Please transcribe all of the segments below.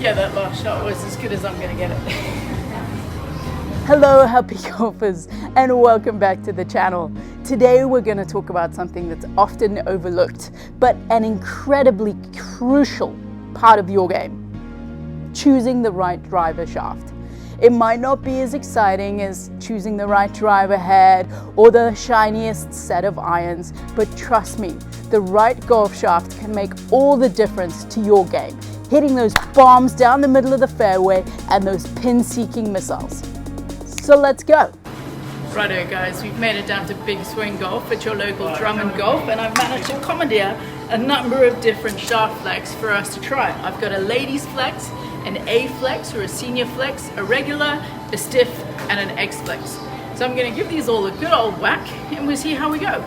Yeah, that last shot was as good as I'm gonna get it. Hello happy golfers and welcome back to the channel. Today we're going to talk about something that's often overlooked but an incredibly crucial part of your game: choosing the right driver shaft. It might not be as exciting as choosing the right driver head or the shiniest set of irons, but trust me, the right golf shaft can make all the difference to your game, hitting those bombs down the middle of the fairway and those pin-seeking missiles. So let's go. Righto guys, we've made it down to Big Swing Golf at your local Drummond Golf, and I've managed to commandeer a number of different shaft flex for us to try. I've got a ladies flex, an A flex or a senior flex, a regular, a stiff, and an X flex. So I'm going to give these all a good old whack and we'll see how we go.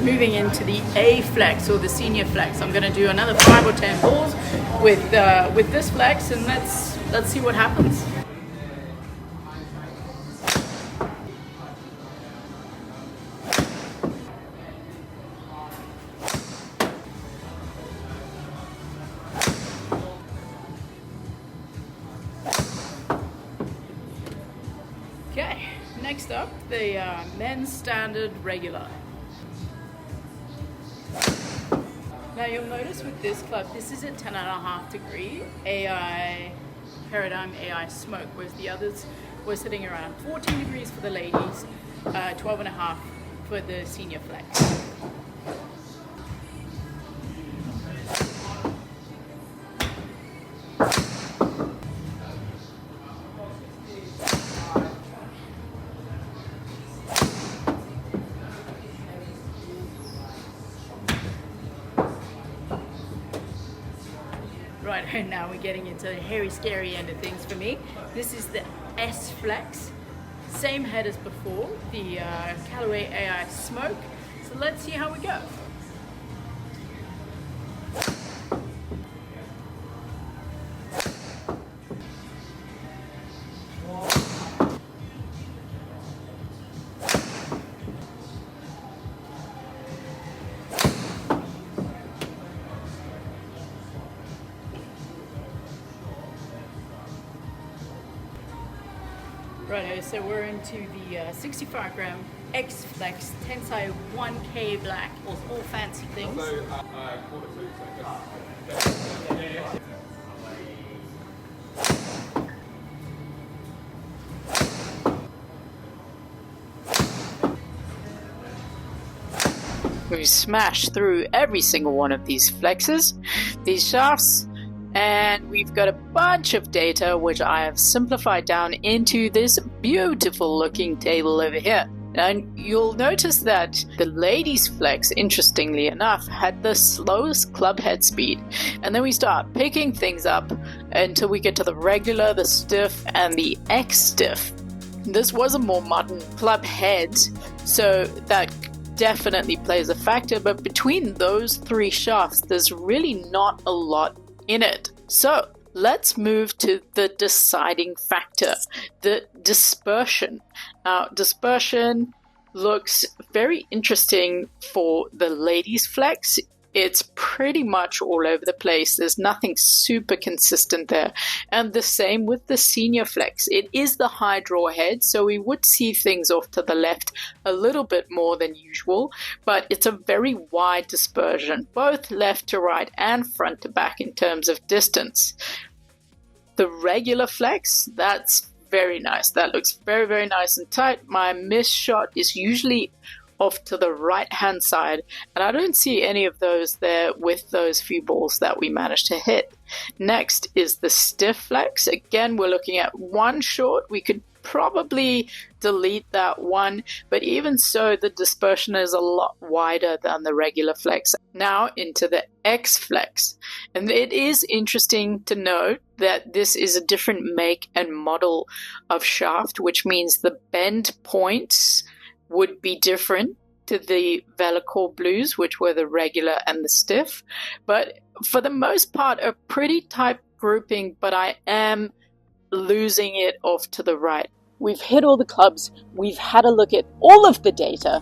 Moving into the A flex or the senior flex, I'm going to do another 5 or 10 balls with this flex, and let's see what happens. Okay, next up, the men's standard regular. Now you'll notice with this club, this is a 10.5 degree AI Paradigm AI Smoke, whereas the others were sitting around 14 degrees for the ladies, 12.5 for the senior flex. Right, and now we're getting into the hairy, scary end of things for me. This is the S Flex, same head as before, the Callaway AI Smoke. So let's see how we go. Righto, so we're into the 65 gram X Flex Tensai 1K Black, all fancy things. We smashed through every single one of these flexes, these shafts, and we've got a bunch of data which I have simplified down into this beautiful looking table over here. And you'll notice that the ladies flex, interestingly enough, had the slowest club head speed. And then we start picking things up until we get to the regular, the stiff, and the X stiff. This was a more modern club head, so that definitely plays a factor, but between those three shafts, there's really not a lot in it. So let's move to the deciding factor, the dispersion. Now, dispersion looks very interesting for the ladies flex. It's pretty much all over the place. There's nothing super consistent there. And the same with the senior flex. It is the high draw head, so we would see things off to the left a little bit more than usual, but it's a very wide dispersion, both left to right and front to back in terms of distance. The regular flex, that's very nice. That looks very, very nice and tight. My miss shot is usually off to the right hand side, and I don't see any of those there with those few balls that we managed to hit. Next is the stiff flex. Again, we're looking at one short. We could probably delete that one, but even so, the dispersion is a lot wider than the regular flex. Now into the X flex, and it is interesting to note that this is a different make and model of shaft, which means the bend points would be different to the Velocore Blues, which were the regular and the stiff. But for the most part, a pretty tight grouping, but I am losing it off to the right. We've hit all the clubs, we've had a look at all of the data,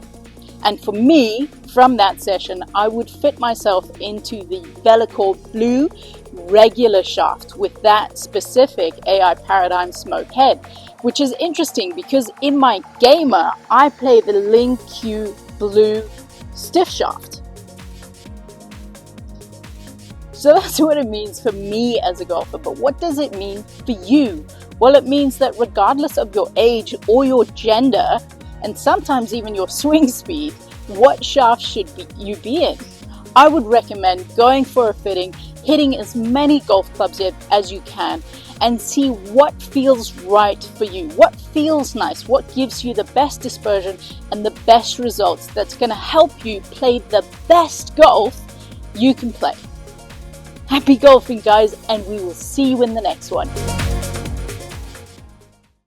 and for me, from that session, I would fit myself into the Velocore Blue regular shaft with that specific AI Paradigm smoke head, which is interesting because in my gamer, I play the Ling Q Blue stiff shaft. So that's what it means for me as a golfer, but what does it mean for you? Well, it means that regardless of your age or your gender, and sometimes even your swing speed, what shaft should you be in? I would recommend going for a fitting, hitting as many golf clubs as you can, and see what feels right for you, what feels nice, what gives you the best dispersion and the best results that's going to help you play the best golf you can play. Happy golfing, guys, and we will see you in the next one.